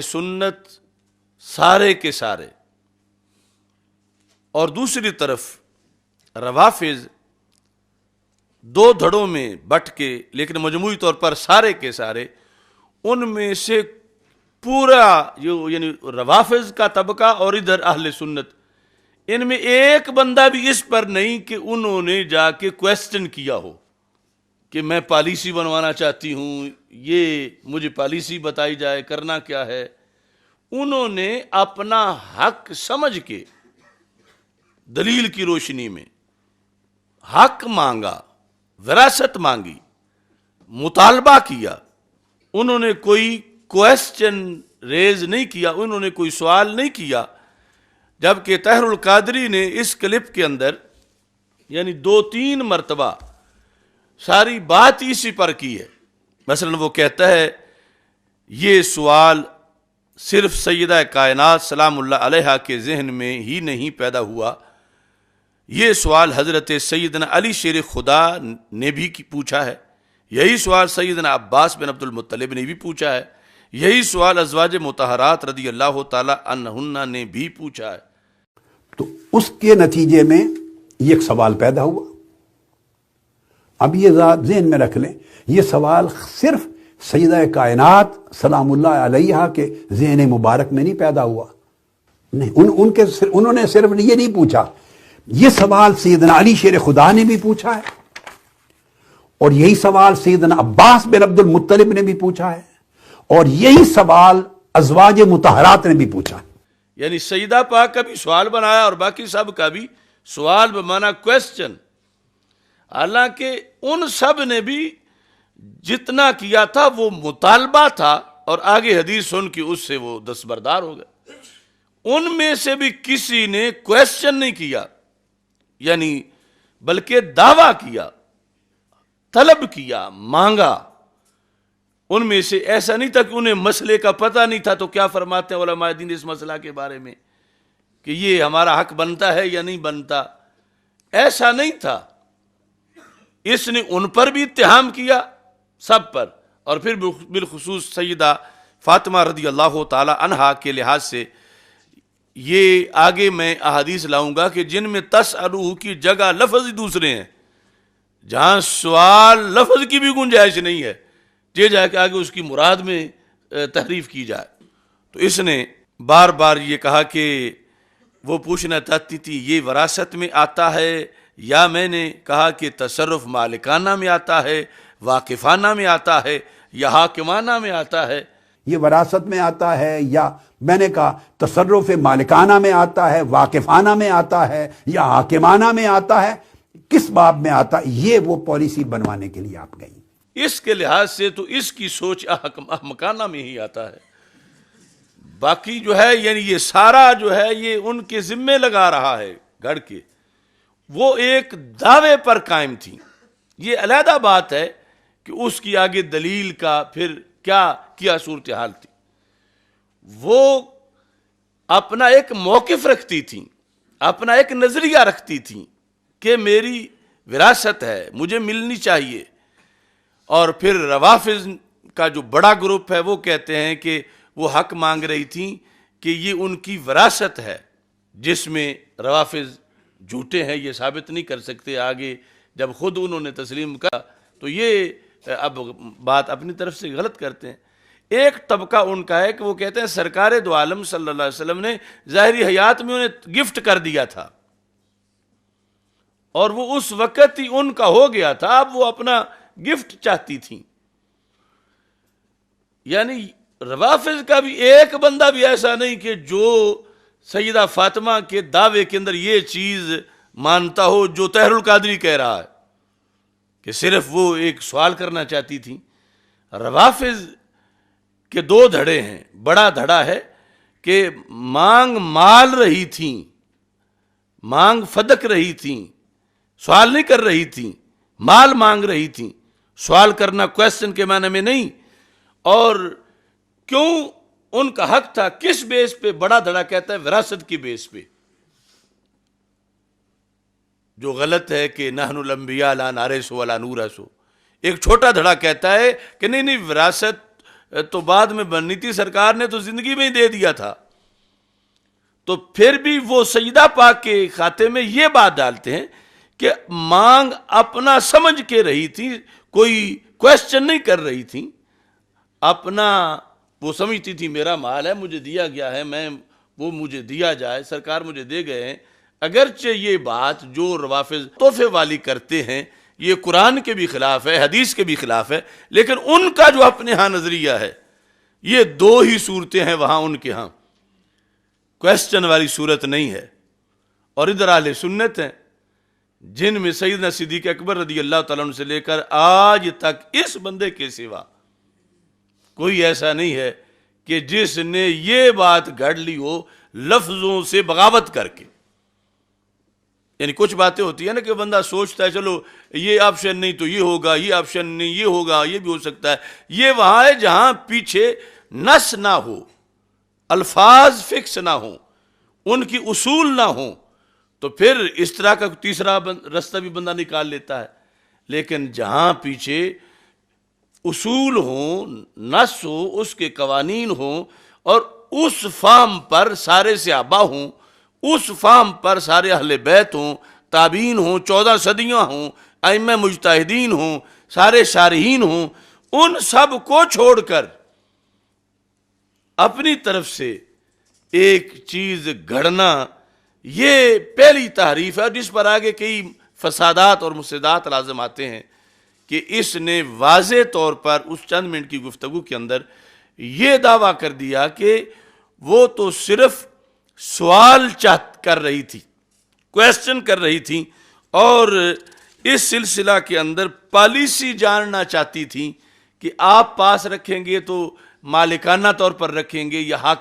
سنت سارے کے سارے، اور دوسری طرف روافض دو دھڑوں میں بٹ کے، لیکن مجموعی طور پر سارے کے سارے، ان میں سے پورا یعنی روافض کا طبقہ اور ادھر اہل سنت، ان میں ایک بندہ بھی اس پر نہیں کہ انہوں نے جا کے کویسچن کیا ہو کہ میں پالیسی بنوانا چاہتی ہوں، یہ مجھے پالیسی بتائی جائے، کرنا کیا ہے۔ انہوں نے اپنا حق سمجھ کے دلیل کی روشنی میں حق مانگا، وراثت مانگی، مطالبہ کیا۔ انہوں نے کوئی کویسچن ریز نہیں کیا، انہوں نے کوئی سوال نہیں کیا، جبکہ طاہر القادری نے اس کلپ کے اندر یعنی 2-3 مرتبہ ساری بات اسی پر کی ہے۔ مثلا وہ کہتا ہے یہ سوال صرف سیدہ کائنات سلام اللہ علیہا کے ذہن میں ہی نہیں پیدا ہوا، یہ سوال حضرت سیدنا علی شیر خدا نے بھی پوچھا ہے، یہی سوال سیدنا عباس بن عبد المطلب نے بھی پوچھا ہے، یہی سوال ازواج مطہرات رضی اللہ تعالی عنہن نے بھی پوچھا ہے۔ تو اس کے نتیجے میں یہ ایک سوال پیدا ہوا۔ اب یہ ذہن میں رکھ لیں، یہ سوال صرف سیدہ کائنات سلام اللہ علیہا کے ذہن مبارک میں نہیں پیدا ہوا، نہیں، انہوں نے صرف یہ نہیں پوچھا، یہ سوال سیدنا علی شیر خدا نے بھی پوچھا ہے، اور یہی سوال سیدنا عباس بن عبد المطلب نے بھی پوچھا ہے، اور یہی سوال ازواج مطہرات نے بھی پوچھا ہے۔ یعنی سیدہ پاک کا بھی سوال بنایا اور باقی سب کا بھی سوال بمانا کویسچن، حالانکہ ان سب نے بھی جتنا کیا تھا وہ مطالبہ تھا، اور آگے حدیث سن کے اس سے وہ دستبردار ہو گئے۔ ان میں سے بھی کسی نے کویسچن نہیں کیا، یعنی بلکہ دعویٰ کیا، طلب کیا، مانگا۔ ان میں سے ایسا نہیں تھا کہ انہیں مسئلے کا پتہ نہیں تھا، تو کیا فرماتے ہیں علماء دین اس مسئلہ کے بارے میں کہ یہ ہمارا حق بنتا ہے یا نہیں بنتا، ایسا نہیں تھا۔ اس نے ان پر بھی اتہام کیا، سب پر، اور پھر بالخصوص سیدہ فاطمہ رضی اللہ تعالی عنہا کے لحاظ سے یہ آگے میں احادیث لاؤں گا کہ جن میں تسألوہ کی جگہ لفظ ہی دوسرے ہیں، جہاں سوال لفظ کی بھی گنجائش نہیں ہے، یہ جا کے آگے اس کی مراد میں تحریف کی جائے۔ تو اس نے بار بار یہ کہا کہ وہ پوچھنا چاہتی تھی یہ وراثت میں آتا ہے، یا میں نے کہا کہ تصرف مالکانہ میں آتا ہے، واقفانہ میں آتا ہے، یا حاکمانہ میں آتا ہے۔ یہ وراثت میں آتا ہے، یا میں نے کہا تصرف مالکانہ میں آتا ہے، واقفانہ میں آتا ہے، یا حاکمانہ میں آتا ہے، کس باب میں آتا ہے؟ یہ وہ پالیسی بنوانے کے لیے آپ گئی۔ اس کے لحاظ سے تو اس کی سوچ احمقانہ میں ہی آتا ہے۔ باقی جو ہے یعنی یہ سارا جو ہے یہ ان کے ذمے لگا رہا ہے گھڑ کے، وہ ایک دعوے پر قائم تھی۔ یہ علیحدہ بات ہے کہ اس کی آگے دلیل کا پھر کیا صورتحال تھی۔ وہ اپنا ایک موقف رکھتی تھیں، اپنا ایک نظریہ رکھتی تھیں کہ میری وراثت ہے، مجھے ملنی چاہیے۔ اور پھر روافض کا جو بڑا گروپ ہے وہ کہتے ہیں کہ وہ حق مانگ رہی تھیں کہ یہ ان کی وراثت ہے، جس میں روافض جھوٹے ہیں، یہ ثابت نہیں کر سکتے۔ آگے جب خود انہوں نے تسلیم کیا تو یہ اب بات اپنی طرف سے غلط کرتے ہیں۔ ایک طبقہ ان کا ہے کہ وہ کہتے ہیں سرکار دو عالم صلی اللہ علیہ وسلم نے ظاہری حیات میں انہیں گفٹ کر دیا تھا، اور وہ اس وقت ہی ان کا ہو گیا تھا، اب وہ اپنا گفٹ چاہتی تھیں۔ یعنی روافض کا بھی ایک بندہ بھی ایسا نہیں کہ جو سیدہ فاطمہ کے دعوے کے اندر یہ چیز مانتا ہو جو طاہر القادری کہہ رہا ہے کہ صرف وہ ایک سوال کرنا چاہتی تھی۔ روافض کے 2 دھڑے ہیں، بڑا دھڑا ہے کہ مانگ مال رہی تھیں، مانگ فدق رہی تھیں، سوال نہیں کر رہی تھیں، مال مانگ رہی تھیں، سوال کرنا کویسچن کے معنی میں نہیں۔ اور کیوں ان کا حق تھا، کس بیس پہ؟ بڑا دھڑا کہتا ہے وراثت کی بیس پہ، جو غلط ہے کہ نحن الانبیاء لا نارث ولا نورث۔ ایک چھوٹا دھڑا کہتا ہے کہ نہیں وراثت تو بعد میں بننی تھی، سرکار نے تو زندگی میں ہی دے دیا تھا. تو پھر بھی وہ سیدہ پاک کے کھاتے میں یہ بات ڈالتے ہیں کہ مانگ اپنا سمجھ کے رہی تھی، کوئی کویسچن نہیں کر رہی تھی، اپنا وہ سمجھتی تھی میرا مال ہے، مجھے دیا گیا ہے، میں وہ مجھے دیا جائے، سرکار مجھے دے گئے ہیں. اگرچہ یہ بات جو روافض تحفے والی کرتے ہیں یہ قرآن کے بھی خلاف ہے، حدیث کے بھی خلاف ہے، لیکن ان کا جو اپنے ہاں نظریہ ہے، یہ دو ہی صورتیں ہیں وہاں ان کے ہاں، کویسچن والی صورت نہیں ہے. اور ادھر اہل سنت ہیں جن میں سیدنا صدیق اکبر رضی اللہ تعالیٰ عنہ سے لے کر آج تک اس بندے کے سوا کوئی ایسا نہیں ہے کہ جس نے یہ بات گھڑ لی ہو لفظوں سے بغاوت کر کے. یعنی کچھ باتیں ہوتی ہیں نا کہ بندہ سوچتا ہے چلو یہ آپشن نہیں تو یہ ہوگا، یہ آپشن نہیں یہ ہوگا، یہ بھی ہو سکتا ہے. یہ وہاں ہے جہاں پیچھے نص نہ ہو، الفاظ فکس نہ ہوں، ان کی اصول نہ ہوں، تو پھر اس طرح کا تیسرا رستہ بھی بندہ نکال لیتا ہے. لیکن جہاں پیچھے اصول ہوں، نص ہو، اس کے قوانین ہوں، اور اس فہم پر سارے صحابہ ہوں، اس فہم پر سارے اہل بیت ہوں، تابعین ہوں، 14 صدیاں ہوں، ائمہ مجتہدین ہوں، سارے شارحین ہوں، ان سب کو چھوڑ کر اپنی طرف سے ایک چیز گھڑنا، یہ پہلی تحریف ہے جس پر آگے کئی فسادات اور مفسدات لازم آتے ہیں کہ اس نے واضح طور پر اس چند منٹ کی گفتگو کے اندر یہ دعویٰ کر دیا کہ وہ تو صرف سوال کر رہی تھی، کویسچن کر رہی تھی، اور اس سلسلہ کے اندر پالیسی جاننا چاہتی تھی کہ آپ پاس رکھیں گے تو مالکانہ طور پر رکھیں گے یا حاکم